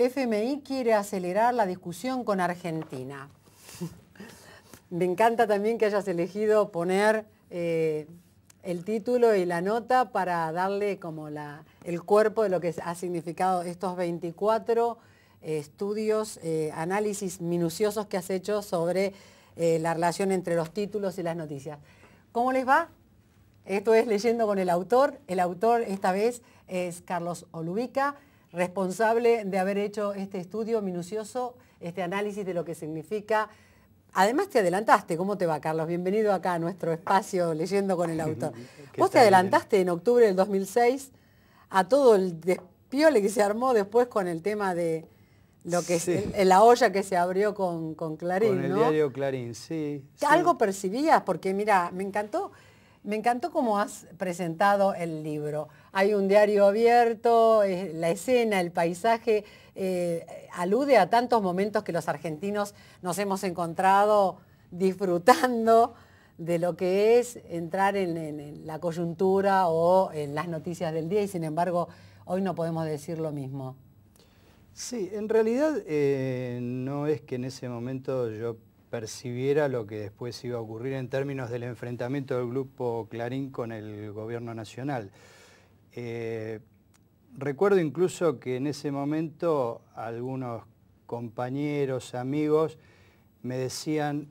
el FMI quiere acelerar la discusión con Argentina. Me encanta también que hayas elegido poner el título y la nota para darle como el cuerpo de lo que ha significado estos 24 estudios, análisis minuciosos que has hecho sobre la relación entre los títulos y las noticias. ¿Cómo les va? Esto es Leyendo con el autor. El autor esta vez es Carlos Olubica, responsable de haber hecho este estudio minucioso, este análisis de lo que significa. Además te adelantaste. ¿Cómo te va, Carlos? Bienvenido acá a nuestro espacio Leyendo con el autor. Vos te adelantaste en octubre del 2006 a todo el despiole que se armó después con el tema de lo que sí, es la olla que se abrió con Clarín, con el, ¿no?, diario Clarín, sí. ¿Algo percibías? Porque mira, me encantó cómo has presentado el libro. Hay un diario abierto, la escena, el paisaje, alude a tantos momentos que los argentinos nos hemos encontrado disfrutando de lo que es entrar en la coyuntura o en las noticias del día, y sin embargo hoy no podemos decir lo mismo. Sí, en realidad no es que en ese momento yo percibiera lo que después iba a ocurrir en términos del enfrentamiento del grupo Clarín con el gobierno nacional. Recuerdo incluso que en ese momento algunos compañeros, amigos, me decían: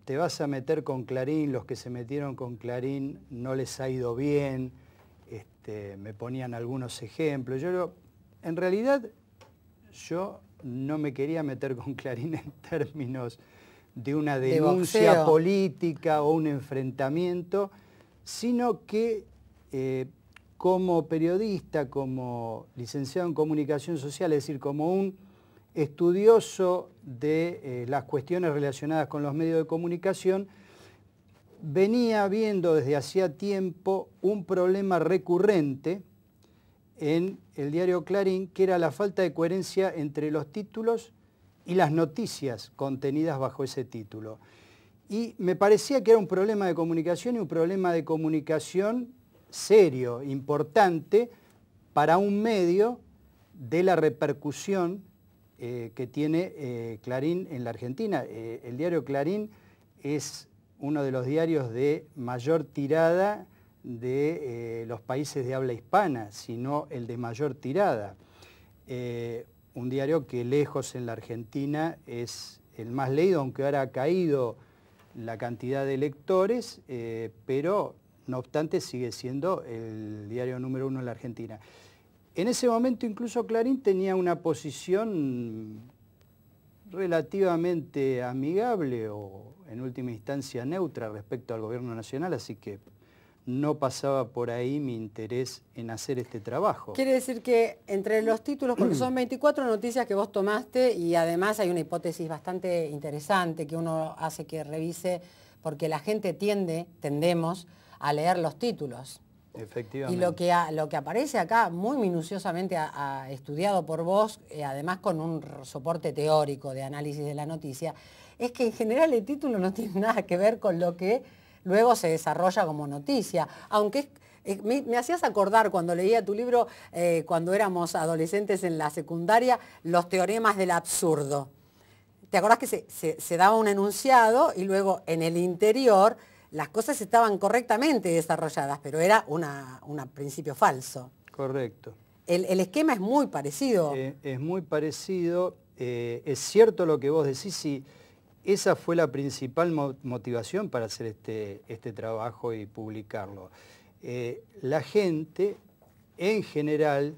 te vas a meter con Clarín, los que se metieron con Clarín no les ha ido bien, me ponían algunos ejemplos. En realidad, yo no me quería meter con Clarín en términos de una denuncia política o un enfrentamiento, sino que como periodista, como licenciado en comunicación social, es decir, como un estudioso de las cuestiones relacionadas con los medios de comunicación, venía viendo desde hacía tiempo un problema recurrente en el diario Clarín, que era la falta de coherencia entre los títulos y las noticias contenidas bajo ese título. Y me parecía que era un problema de comunicación, y un problema de comunicación serio, importante, para un medio de la repercusión que tiene Clarín en la Argentina. El diario Clarín es uno de los diarios de mayor tirada de los países de habla hispana, sino el de mayor tirada. Un diario que lejos en la Argentina es el más leído, aunque ahora ha caído la cantidad de lectores, pero no obstante sigue siendo el diario número 1 en la Argentina. En ese momento incluso Clarín tenía una posición relativamente amigable o en última instancia neutra respecto al gobierno nacional, así que no pasaba por ahí mi interés en hacer este trabajo. Quiere decir que entre los títulos, porque son 24 noticias que vos tomaste, y además hay una hipótesis bastante interesante que uno hace que revise, porque la gente tendemos a leer los títulos. Efectivamente. Y lo que aparece acá, muy minuciosamente estudiado por vos, además con un soporte teórico de análisis de la noticia, es que en general el título no tiene nada que ver con lo que luego se desarrolla como noticia. Aunque me hacías acordar cuando leía tu libro, cuando éramos adolescentes en la secundaria, los teoremas del absurdo. ¿Te acordás que se daba un enunciado y luego en el interior las cosas estaban correctamente desarrolladas, pero era un principio falso? Correcto. El esquema es muy parecido. Es muy parecido. Es cierto lo que vos decís, sí. Esa fue la principal motivación para hacer este trabajo y publicarlo. La gente, en general,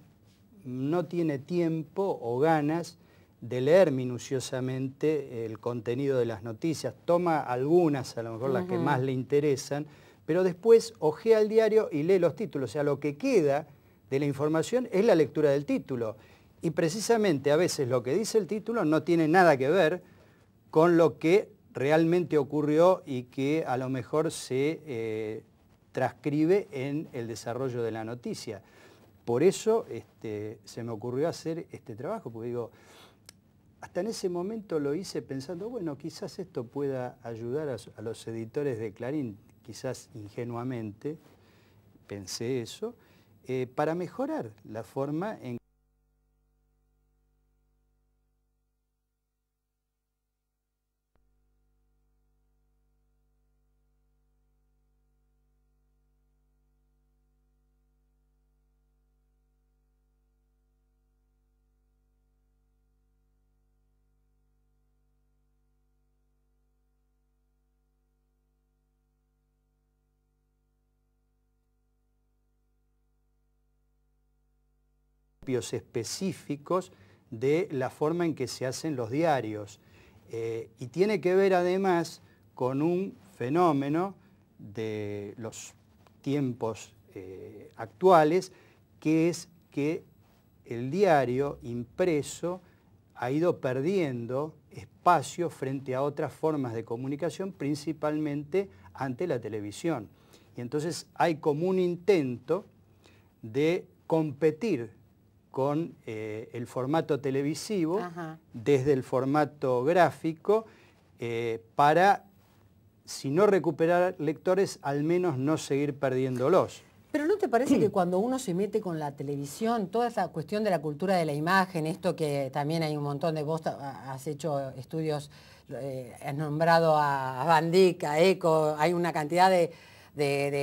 no tiene tiempo o ganas de leer minuciosamente el contenido de las noticias. Toma algunas, a lo mejor las que más le interesan, pero después hojea el diario y lee los títulos. O sea, lo que queda de la información es la lectura del título. Y precisamente a veces lo que dice el título no tiene nada que ver con lo que realmente ocurrió y que a lo mejor se transcribe en el desarrollo de la noticia. Por eso se me ocurrió hacer este trabajo, porque digo, hasta en ese momento lo hice pensando, bueno, quizás esto pueda ayudar a los editores de Clarín, quizás ingenuamente pensé eso, para mejorar la forma en propios, específicos de la forma en que se hacen los diarios. Y tiene que ver además con un fenómeno de los tiempos actuales, que es que el diario impreso ha ido perdiendo espacio frente a otras formas de comunicación, principalmente ante la televisión. Y entonces hay como un intento de competir con el formato televisivo, ajá, desde el formato gráfico, para, si no recuperar lectores, al menos no seguir perdiéndolos. Pero ¿no te parece que cuando uno se mete con la televisión, toda esa cuestión de la cultura de la imagen, esto que también hay un montón de, vos has hecho estudios, has nombrado a Van Dyck, a Eco, hay una cantidad de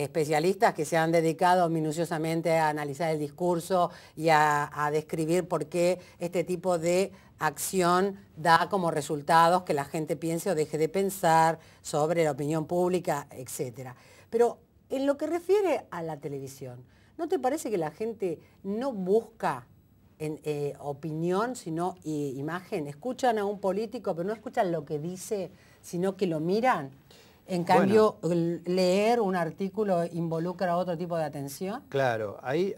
especialistas que se han dedicado minuciosamente a analizar el discurso y a describir por qué este tipo de acción da como resultados que la gente piense o deje de pensar sobre la opinión pública, etc. Pero en lo que refiere a la televisión, ¿no te parece que la gente no busca opinión, sino imagen? Escuchan a un político, pero no escuchan lo que dice, sino que lo miran. En cambio, bueno, leer un artículo involucra otro tipo de atención. Claro, hay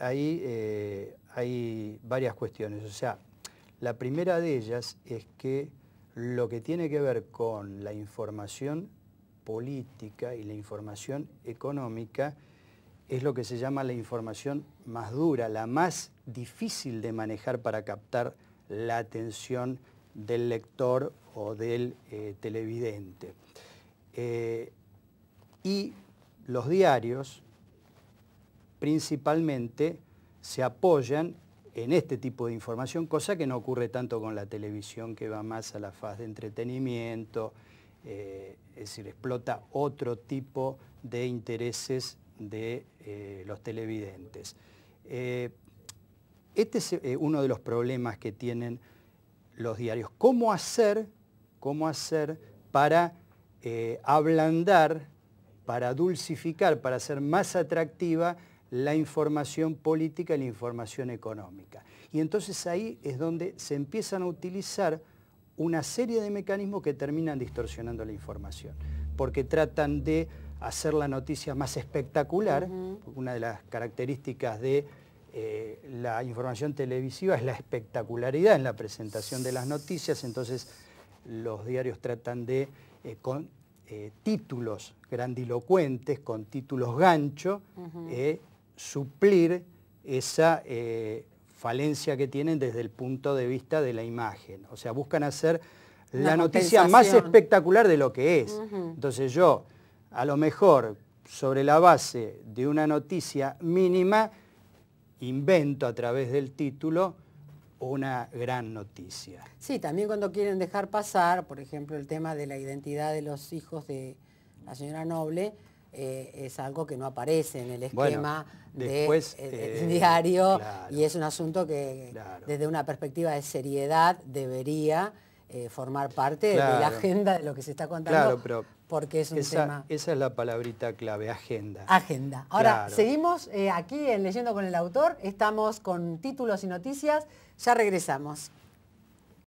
varias cuestiones. O sea, la primera de ellas es que lo que tiene que ver con la información política y la información económica es lo que se llama la información más dura, la más difícil de manejar para captar la atención del lector o del televidente. Y los diarios principalmente se apoyan en este tipo de información, cosa que no ocurre tanto con la televisión, que va más a la faz de entretenimiento, es decir, explota otro tipo de intereses de los televidentes. Este es uno de los problemas que tienen los diarios. ¿Cómo hacer para ablandar, para dulcificar, para hacer más atractiva la información política y la información económica? Y entonces ahí es donde se empiezan a utilizar una serie de mecanismos que terminan distorsionando la información, porque tratan de hacer la noticia más espectacular. Una de las características de la información televisiva es la espectacularidad en la presentación de las noticias. Entonces los diarios tratan de, con títulos grandilocuentes, con títulos gancho, suplir esa falencia que tienen desde el punto de vista de la imagen. O sea, buscan hacer la noticia más espectacular de lo que es. Entonces yo, a lo mejor, sobre la base de una noticia mínima, invento a través del título una gran noticia. Sí, también cuando quieren dejar pasar, por ejemplo, el tema de la identidad de los hijos de la señora Noble, es algo que no aparece en el esquema del diario, claro, y es un asunto que, claro, desde una perspectiva de seriedad debería formar parte, claro, de la agenda de lo que se está contando, claro, pero porque es un tema... Esa es la palabrita clave, agenda. Agenda. Ahora, claro, seguimos aquí en Leyendo con el Autor, estamos con títulos y noticias, ya regresamos.